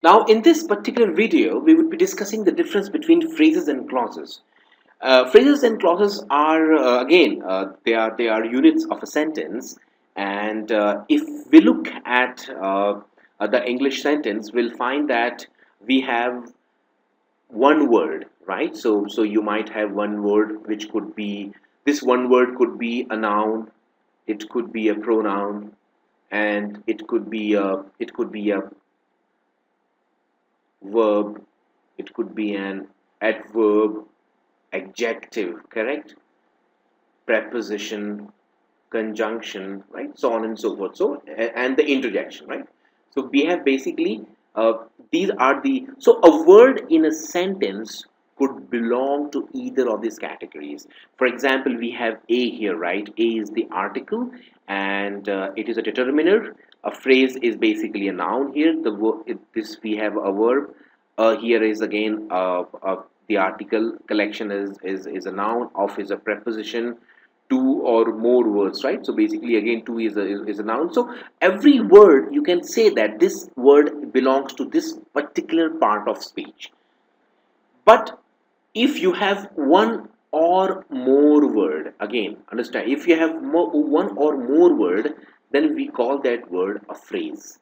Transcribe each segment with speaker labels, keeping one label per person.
Speaker 1: Now, in this particular video, we would be discussing the difference between phrases and clauses. Phrases and clauses are again they are units of a sentence, and if we look at the English sentence, we'll find that we have one word, right? So you might have one word which could be, this one word could be a noun, it could be a pronoun, and it could be a verb, it could be an adverb, adjective, correct? Preposition, conjunction, right? So on and so forth. So and the interjection, right? So we have basically these are the, so a word in a sentence could belong to either of these categories. For example, we have a here, right? A is the article, and it is a determiner. A phrase is basically a noun here. This we have a verb. Here is again the article. Collection is a noun. Of is a preposition. Two or more words, right? So basically again two is a noun. So every word you can say that this word belongs to this particular part of speech. But if you have one or more word, again understand, if you have one or more word, then we call that word a phrase.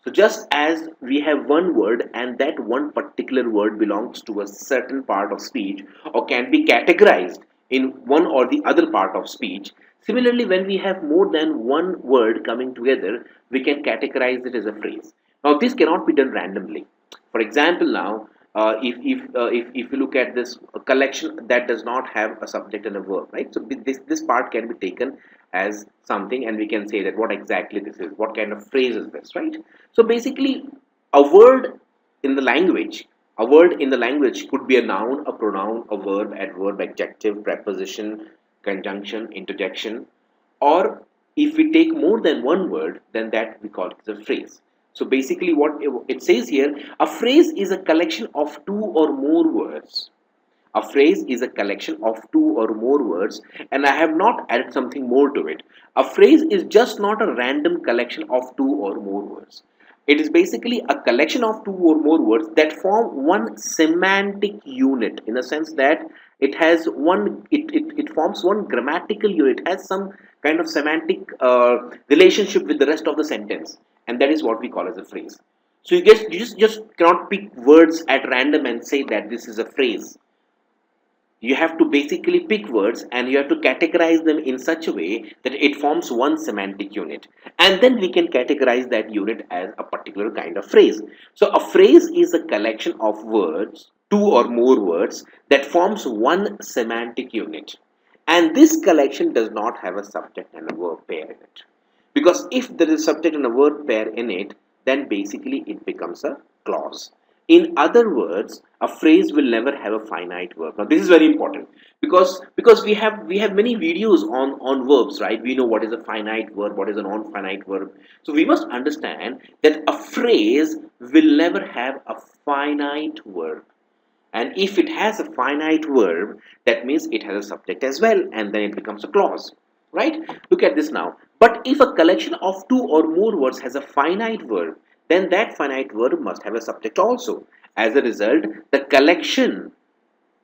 Speaker 1: So just as we have one word and that one particular word belongs to a certain part of speech or can be categorized in one or the other part of speech, similarly when we have more than one word coming together, we can categorize it as a phrase. Now this cannot be done randomly. For example, now if you look at this collection that does not have a subject and a verb, right? So this part can be taken as something, and we can say that what exactly this is, what kind of phrase is this, right? So basically, a word in the language, a word in the language could be a noun, a pronoun, a verb, adverb, adjective, preposition, conjunction, interjection, or if we take more than one word, then that we call it as a phrase. So basically, what it says here, a phrase is a collection of two or more words. A phrase is a collection of two or more words, and I have not added something more to it. A phrase is just not a random collection of two or more words. It is basically a collection of two or more words that form one semantic unit, in the sense that it has one, it forms one grammatical unit, it has some kind of semantic relationship with the rest of the sentence, and that is what we call as a phrase. So you just cannot pick words at random and say that this is a phrase. You have to basically pick words and you have to categorize them in such a way that it forms one semantic unit, and then we can categorize that unit as a particular kind of phrase. So a phrase is a collection of words, two or more words, that forms one semantic unit, and this collection does not have a subject and a verb pair in it, because if there is subject and a verb pair in it, then basically it becomes a clause. In other words, a phrase will never have a finite verb. Now this is very important, because we have many videos on verbs, right? We know what is a finite verb, what is a non-finite verb. So we must understand that a phrase will never have a finite verb, and if it has a finite verb, that means it has a subject as well, and then it becomes a clause, right? Look at this now. But if a collection of two or more words has a finite verb, then that finite verb must have a subject also. As a result, the collection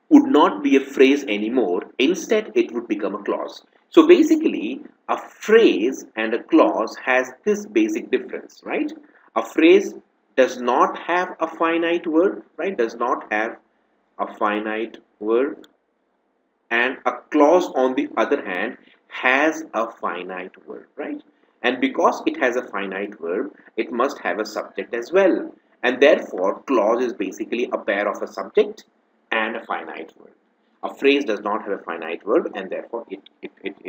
Speaker 1: would not be a phrase anymore. Instead, it would become a clause. So basically, a phrase and a clause has this basic difference, right? A phrase does not have a finite verb, right? Does not have a finite verb, and a clause on the other hand has a finite verb, right? And because it has a finite verb, it must have a subject as well, and therefore clause is basically a pair of a subject and a finite verb. A phrase does not have a finite verb, and therefore it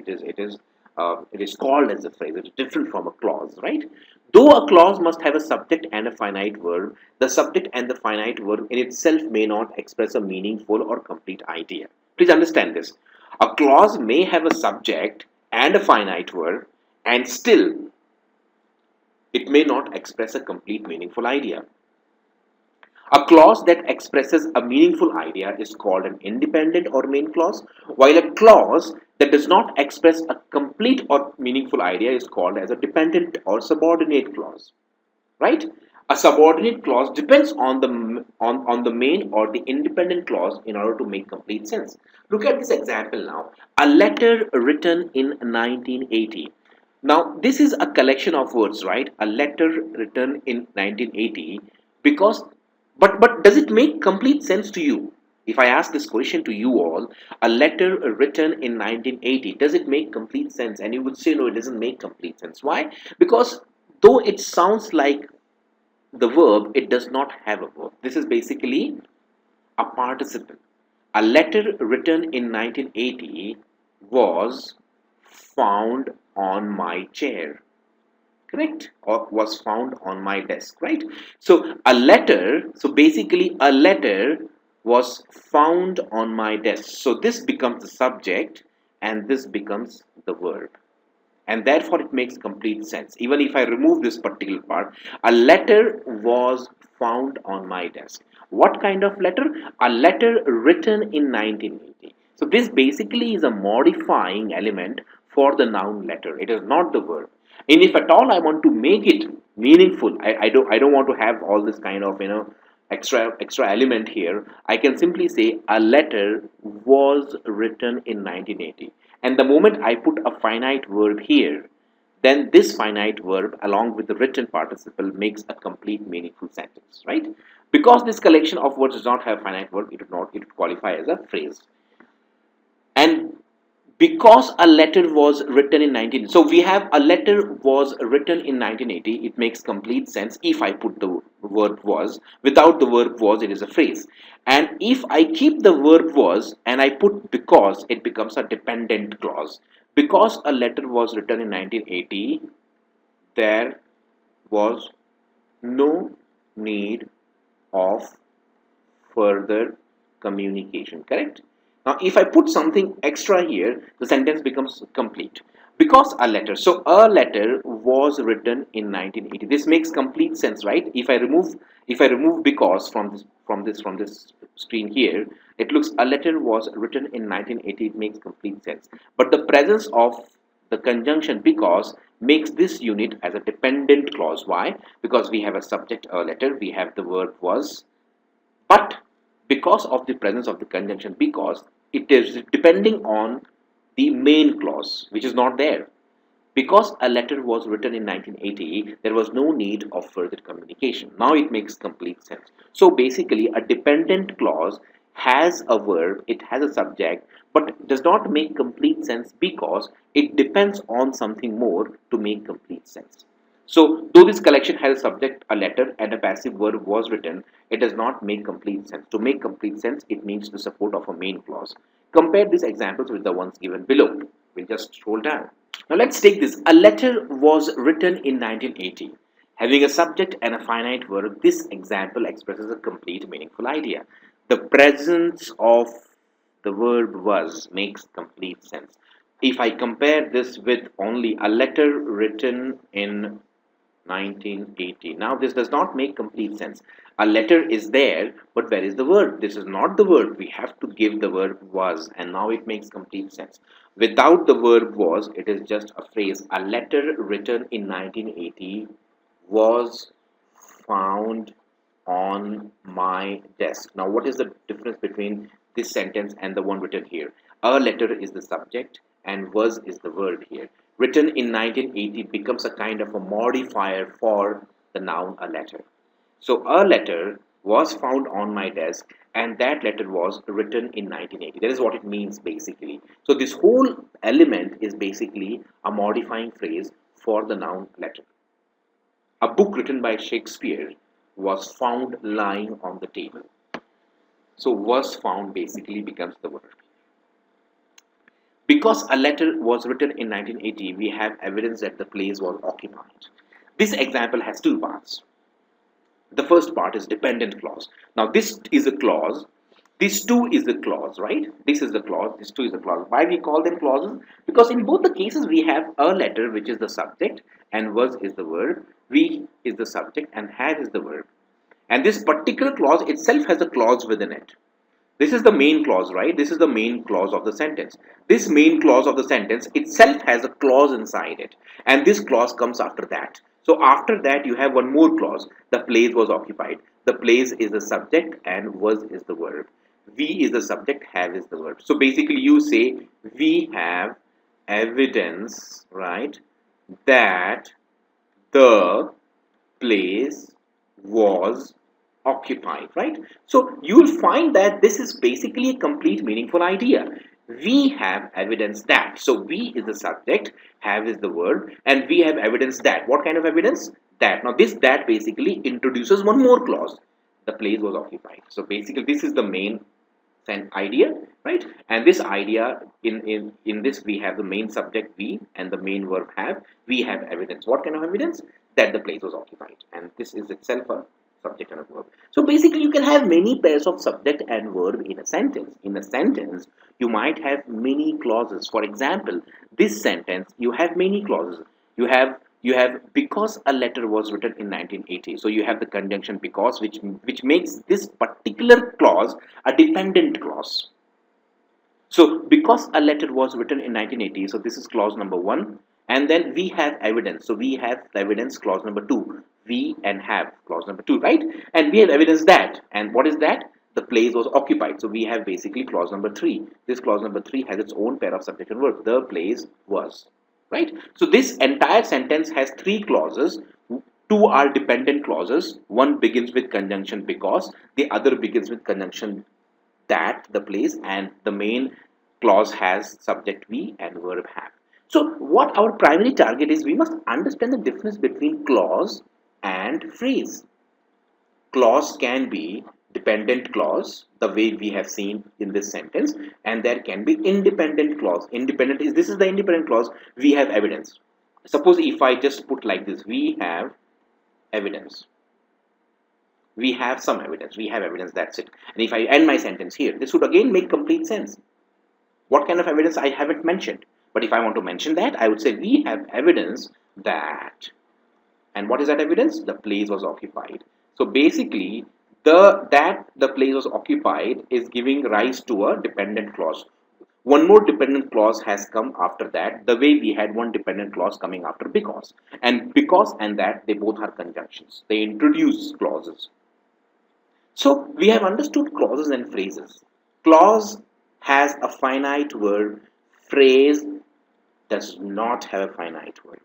Speaker 1: is called as a phrase. It is different from a clause, right? Though a clause must have a subject and a finite verb, the subject and the finite verb in itself may not express a meaningful or complete idea. Please understand this. A clause may have a subject and a finite verb, and still it may not express a complete meaningful idea. A clause that expresses a meaningful idea is called an independent or main clause, while a clause that does not express a complete or meaningful idea is called as a dependent or subordinate clause. Right? A subordinate clause depends on on the main or the independent clause in order to make complete sense. Look at this example now. A letter written in 1980. Now, this is a collection of words, right? A letter written in 1980. Because, but does it make complete sense to you? If I ask this question to you all, a letter written in 1980, does it make complete sense? And you would say, no, it doesn't make complete sense. Why? Because though it sounds like the verb, it does not have a verb. This is basically a participle. A letter written in 1980 was found on my chair. Correct? Or was found on my desk, right? So a letter, so basically a letter was found on my desk. So this becomes the subject and this becomes the verb, and therefore it makes complete sense. Even if I remove this particular part, a letter was found on my desk. What kind of letter? A letter written in 1980. So this basically is a modifying element for the noun letter. It is not the verb. And if at all I want to make it meaningful, I don't want to have all this kind of extra element here. I can simply say a letter was written in 1980. And the moment I put a finite verb here, then this finite verb along with the written participle makes a complete meaningful sentence, right? Because this collection of words does not have finite verb, it would qualify as a phrase. And because a letter was written in 19, so we have a letter was written in 1980, it makes complete sense if I put the verb was. Without the verb was, it is a phrase. And if I keep the verb was and I put because, it becomes a dependent clause. Because a letter was written in 1980, there was no need of further communication. Correct? Now, if I put something extra here, the sentence becomes complete. Because a letter, so a letter was written in 1980. This makes complete sense, right? If I remove because from this screen here, it looks a letter was written in 1980. It makes complete sense. But the presence of the conjunction because makes this unit as a dependent clause. Why? Because we have a subject, a letter, we have the verb was, but because of the presence of the conjunction because, it is depending on the main clause which is not there. Because a letter was written in 1980, there was no need of further communication. Now it makes complete sense. So basically a dependent clause has a verb, it has a subject, but does not make complete sense because it depends on something more to make complete sense. So, though this collection has a subject, a letter, and a passive verb was written, it does not make complete sense. To make complete sense, it needs the support of a main clause. Compare these examples with the ones given below. We'll just scroll down. Now, let's take this. A letter was written in 1980. Having a subject and a finite verb, this example expresses a complete, meaningful idea. The presence of the verb was makes complete sense. If I compare this with only a letter written in 1980. Now, this does not make complete sense. A letter is there, but where is the verb? This is not the verb. We have to give the verb was, and now it makes complete sense. Without the verb was, it is just a phrase. A letter written in 1980 was found on my desk. Now, what is the difference between this sentence and the one written here? A letter is the subject and was is the verb here. Written in 1980 becomes a kind of a modifier for the noun a letter. So a letter was found on my desk and that letter was written in 1980. That is what it means basically. So this whole element is basically a modifying phrase for the noun letter. A book written by Shakespeare was found lying on the table. So was found basically becomes the verb. Because a letter was written in 1980, we have evidence that the place was occupied. This example has two parts. The first part is dependent clause. Now this is a clause. This too is a clause, right? This is the clause. This too is a clause. Why we call them clauses? Because in both the cases we have a letter which is the subject and was is the verb. We is the subject and have is the verb. And this particular clause itself has a clause within it. This is the main clause, right? This is the main clause of the sentence. This main clause of the sentence itself has a clause inside it. And this clause comes after that. So after that, you have one more clause. The place was occupied. The place is the subject and was is the verb. We is the subject, have is the verb. So basically, you say we have evidence, right, that the place was occupied, right? So you'll find that this is basically a complete meaningful idea. We have evidence that. So we is the subject, have is the verb, and we have evidence that. What kind of evidence? That. Now this that basically introduces one more clause. The place was occupied. So basically this is the main idea, right? And this idea, in this we have the main subject we and the main verb have. We have evidence. What kind of evidence? That the place was occupied, and this is itself a subject and a verb. So basically you can have many pairs of subject and verb in a sentence. In a sentence you might have many clauses. For example, this sentence, you have many clauses. You have because a letter was written in 1980. So you have the conjunction because, which makes this particular clause a dependent clause. So because a letter was written in 1980, so this is clause number 1. And then we have evidence. So we have evidence, clause number 2. We and have, clause number 2, right? And we have evidence that. And what is that? The place was occupied. So we have basically clause number 3. This clause number 3 has its own pair of subject and verb. The place was. Right? So this entire sentence has 3 clauses. 2 are dependent clauses. One begins with conjunction because. The other begins with conjunction that, the place, and the main clause has subject we and verb have. So what our primary target is, we must understand the difference between clause and phrase. Clause can be dependent clause, the way we have seen in this sentence, and there can be independent clause. Independent is, this is the independent clause. We have evidence. Suppose if I just put like this, we have evidence. We have some evidence. We have evidence, that's it. And if I end my sentence here, this would again make complete sense. What kind of evidence? I haven't mentioned. But if I want to mention that, I would say we have evidence that. And what is that evidence? The place was occupied. So basically, that the place was occupied is giving rise to a dependent clause. One more dependent clause has come after that, the way we had one dependent clause coming after because. And because and that, they both are conjunctions. They introduce clauses. So we have understood clauses and phrases. Clause has a finite word. Phrase does not have a finite word.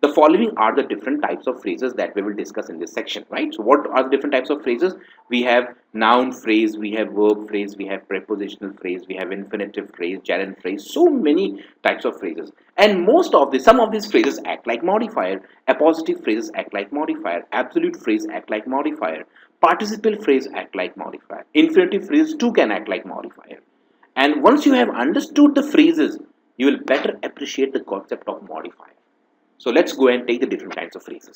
Speaker 1: The following are the different types of phrases that we will discuss in this section, right? So what are the different types of phrases? We have noun phrase, we have verb phrase, we have prepositional phrase, we have infinitive phrase, gerund phrase, so many types of phrases. And some of these phrases act like modifier. Appositive phrases act like modifier. Absolute phrase act like modifier. Participle phrase act like modifier. Infinitive phrase too can act like modifier. And once you have understood the phrases, you will better appreciate the concept of modifier. So let's go and take the different kinds of phrases.